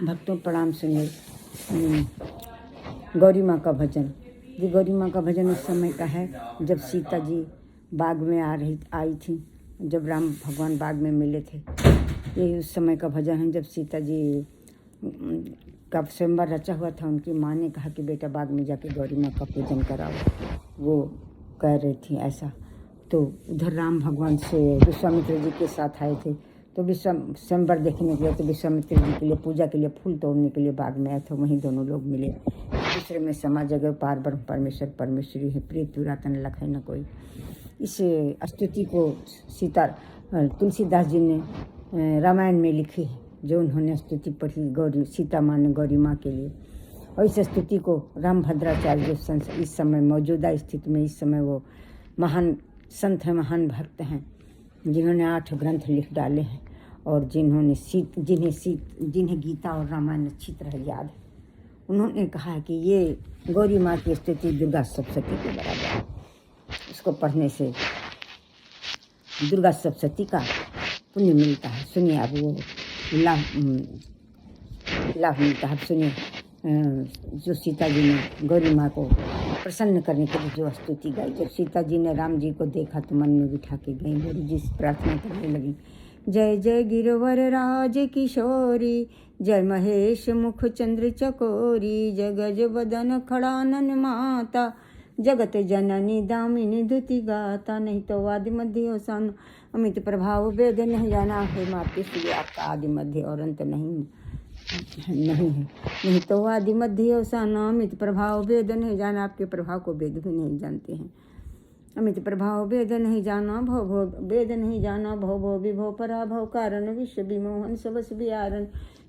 भक्तों प्रणाम सुनिए। गौरी माँ का भजन। ये गौरी माँ का भजन उस समय का है जब सीता जी बाग में आई थी, जब राम भगवान बाग में मिले थे। ये उस समय का भजन है जब सीता जी का स्वयंवर रचा हुआ था। उनकी माँ ने कहा कि बेटा बाग में जाके गौरी माँ का पूजन कराओ। वो कह रही थी ऐसा। तो उधर राम भगवान से विश्वामित्र जी के साथ आए थे, तो स्वयंवर देखने के लिए, तो विश्वामित्र जी के लिए पूजा के लिए फूल तोड़ने के लिए बाग में आए थे। वहीं दोनों लोग मिले। दूसरे में समा जगह पार ब्रह्म परमेश्वर परमेश्वरी है, प्रिय तुरातन लखै न कोई। इस स्तुति को तुलसीदास जी ने रामायण में लिखी है, जो उन्होंने स्तुति पढ़ी सीता माँ ने गौरी माँ के लिए। और इस स्तुति को रामभद्राचार्य इस समय मौजूदा स्थिति में, इस समय वो महान संत हैं, महान भक्त हैं, जिन्होंने 8 ग्रंथ लिख डाले हैं और जिन्हें गीता और रामायण अच्छी तरह याद है। उन्होंने कहा है कि ये गौरी माँ की स्तुति दुर्गा सप्तशती के बराबर है। उसको पढ़ने से दुर्गा सप्तशती का पुण्य मिलता है। सुनिए अब वो लाभ मिलता है। सुनिए जो सीता जी ने गौरी माँ को प्रसन्न करने के लिए जो स्तुति गाई। जब सीता जी ने राम जी को देखा तो मन में बिठा के गई। गौरी जी प्रार्थना करने लगी, जय जय गिरवर राज किशोरी, जय महेश मुख चंद्र चकोरी, जय गज बदन खड़ानन माता, जगत जननी दामिनी दुति गाता। नहीं तो आदि मध्य अवसान अमित प्रभाव वेद नहीं जाना है। माते इसलिए आपका आदि मध्य और अंत नहीं है। नहीं तो आदि मध्य अवसान अमित प्रभाव वेद नहीं जाना। आपके प्रभाव को वेद भी नहीं जानते हैं। अमित प्रभाव वेद नहीं जाना, भव वेद नहीं जाना, भव विभव पराभव कारण विश्व विमोहन सबस विहारण।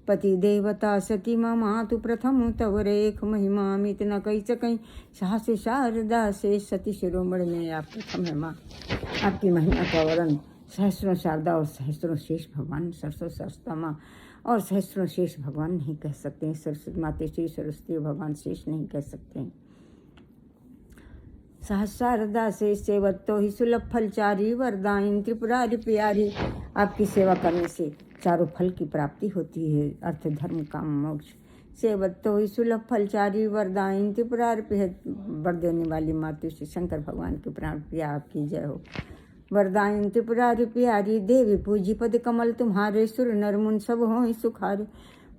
पति देवता सती माँ तु प्रथम तव रेख महिमा अमित न कही सकई। साहस शारदा से सती शिरोमणि में आप प्रथम है माँ। आपकी महिमा का वर्णन सहस्रों शारदा और सहस्रों शेष भगवान, सरसों सरस्वती माँ और सहस्रों शेष भगवान नहीं कह सकते हैं। सरस्वती माते श्री सरस्वती भगवान शेष नहीं कह सकते हैं। सहस्रारदा से सेवतो ही सुलभ फलचारी, वरदायिनी त्रिपुरारी प्यारी। आपकी सेवा करने से चारों फल की प्राप्ति होती है, अर्थ धर्म काम मोक्ष। सेवतो ही सुलभ फलचारी, वरदायिनी त्रिपुरारी, वर देने वाली मातु श्री शंकर भगवान की प्राण प्रिया आपकी जय हो। वरदायिनी त्रिपुरारी प्यारी, देवी पूजी पद कमल तुम्हारे, सुर नर मुन सब हो सुखारे।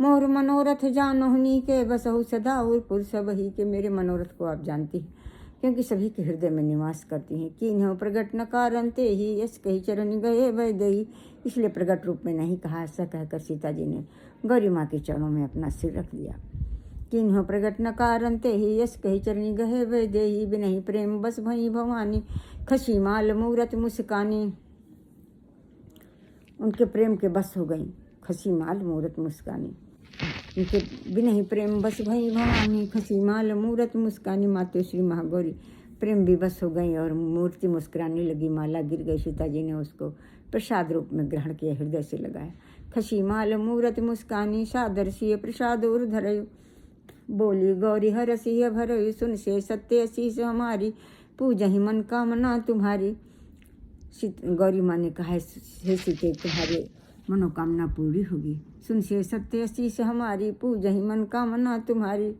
मोर मनोरथ जानोहनी के बसहु सदा उरपुर सब ही के। मेरे मनोरथ को आप जानती हैं, क्योंकि सभी के हृदय में निवास करती हैं। कीन्हो प्रगट न कारणते ही, यश कही चरण गए वैदेही। इसलिए प्रगट रूप में नहीं कहा। ऐसा कहकर सीता जी ने गौरी माँ के चरणों में अपना सिर रख दिया। कीन्हो प्रगट न कारणते ही, यश कही चरण गए वैदेही। बिनहि प्रेम बस भई भवानी, खसी माल मूरत मुस्कानी। उनके प्रेम के बस हो गई खसी माल मूरत मुस्कानी। उनके बिनहि प्रेम बस भई भवानी, खसी माल मूरत मुस्कानी। माते श्री महागौरी प्रेम विवश हो गई और मूर्ति मुस्कुराने लगी। माला गिर गई। सीता जी ने उसको प्रसाद रूप में ग्रहण किया, हृदय से लगाया। खसी माल मूरत मुस्कानी, सादर सिय प्रसाद उर धरयु। बोली गौरी हरसिय भरयु, सुन से सत्य शीस हमारी, पूजहि मन कामना तुम्हारी। गौरी माँ ने कहा, हे सीते तुम्हारे मनोकामना पूरी होगी। सुन से सत्य शीस हमारी, पूजहि मन कामना तुम्हारी।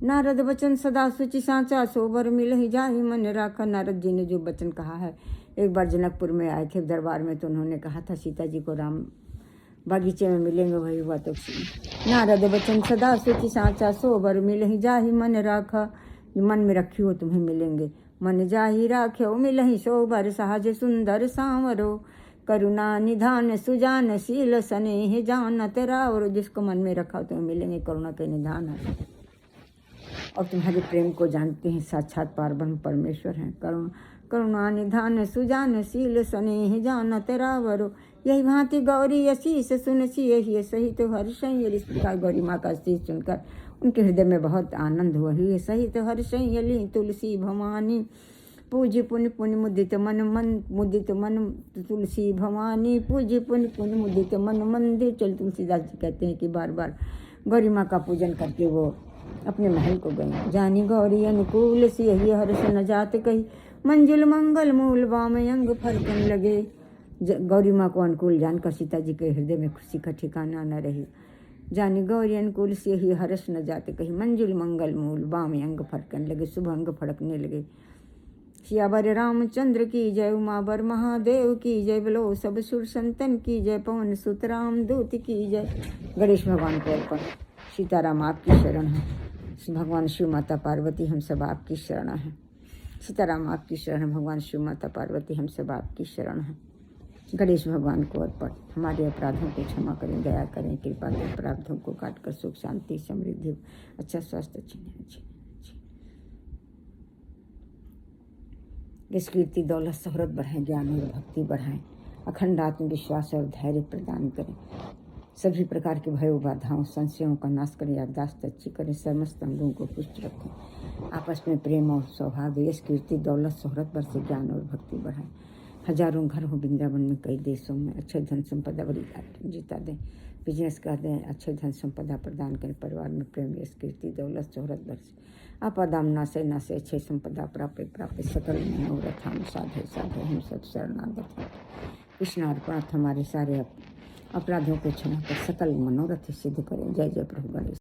नारद वचन सदा सुचि सांचा, सोबर मिलहि जाहि मन राखा। नारद जी ने जो वचन कहा है, एक बार जनकपुर में आए थे दरबार में, तो उन्होंने कहा था सीता जी को राम बागीचे में मिलेंगे। वही हुआ। तो नारद वचन सदा सुचि सांचा, सोबर मिलहि जाहि मन राखा। मन में रखी हो तुम्हें मिलेंगे। मन जाहि राख्यो मिलहि सोबर, सहज सुंदर सांवरो। करुणा निधान सुजान शील स्नेह जानत रावरो। जिसको मन में रखा तुम्हें मिलेंगे। करुणा के निधान है और तुम्हारे प्रेम को जानते हैं, साक्षात पारब्रह्म परमेश्वर हैं। करुणा निधान सुजान शील स्नेह जानत रावरो। यही भांति गौरी अशीष सुनसी, यही सहित हर्षय्य। इस प्रकार गौरी माँ का शीश सुनकर उनके हृदय में बहुत आनंद हुआ। ही सहित हर्षय्य तुलसी भवानी, पूज्य पुण्य पुण्य मुदित मन मुदित मन तुलसी भवानी। पूज्य पुण्य पुण्य मुदित मन मंदिर। चल तुलसीदास जी कहते हैं कि बार बार गौरी माँ का पूजन करके वो अपने महल को गई। जानी गौरी अनुकूल सी, यही हर्ष न जात कही, मंजुल मंगल मूल वाम अंग फरकन लगे। गौरी माँ को अनुकूल जानकर सीता जी के हृदय में खुशी का ठिकाना न रही। जानी गौरी अनुकूल से ही हर्ष न जाते कहीं, मंजुल मंगल मूल बाम अंग फड़कने लगे, शुभ अंग फड़कने लगे। सियावर रामचंद्र की जय, उमावर महादेव की जय, बोलो सब सुर संतन की जय, पवन सुत राम दूत की जय। गणेश भगवान को अर्पण। सीताराम आपकी शरण है, भगवान शिव माता पार्वती हम सब आपकी शरण है। सीताराम आपकी शरण है, भगवान शिव माता पार्वती हम सब आपकी शरण है। गणेश भगवान को अर्पण। हमारे अपराधों को क्षमा करें, दया करें, कृपा करें, अपराधों को काट कर सुख शांति समृद्धि अच्छा स्वास्थ्य अच्छी इस कीर्ति दौलत शोहरत बढ़ाएं, ज्ञान और भक्ति बढ़ाएं, अखंड आत्मविश्वास और धैर्य प्रदान करें, सभी प्रकार के भयों बाधाओं संशयों का नाश करें, याददाश्त अच्छी करें, समस्त अंगों को पुष्ट रखें, आपस में प्रेम और सौहार्द, यश कीर्ति दौलत शोहरत पर से ज्ञान और भक्ति बढ़ाएं। हजारों घर हो वृंदावन में, कई देशों में, अच्छे धन संपदा बड़ी जीता दें, बिजनेस कर दें, अच्छे धन संपदा प्रदान करें, परिवार में प्रेम यश कीर्ति दौलत शोहरत बरसे, आपदाम नासे नासे, अच्छे संपदा प्राप्त सकल मनोरथ हम साधे साधे हम सब शरणागत हैं। कृष्णार्पण हमारे सारे अपराधों को क्षमा कर सकल मनोरथ सिद्ध करें। जय जय प्रभु गणेश।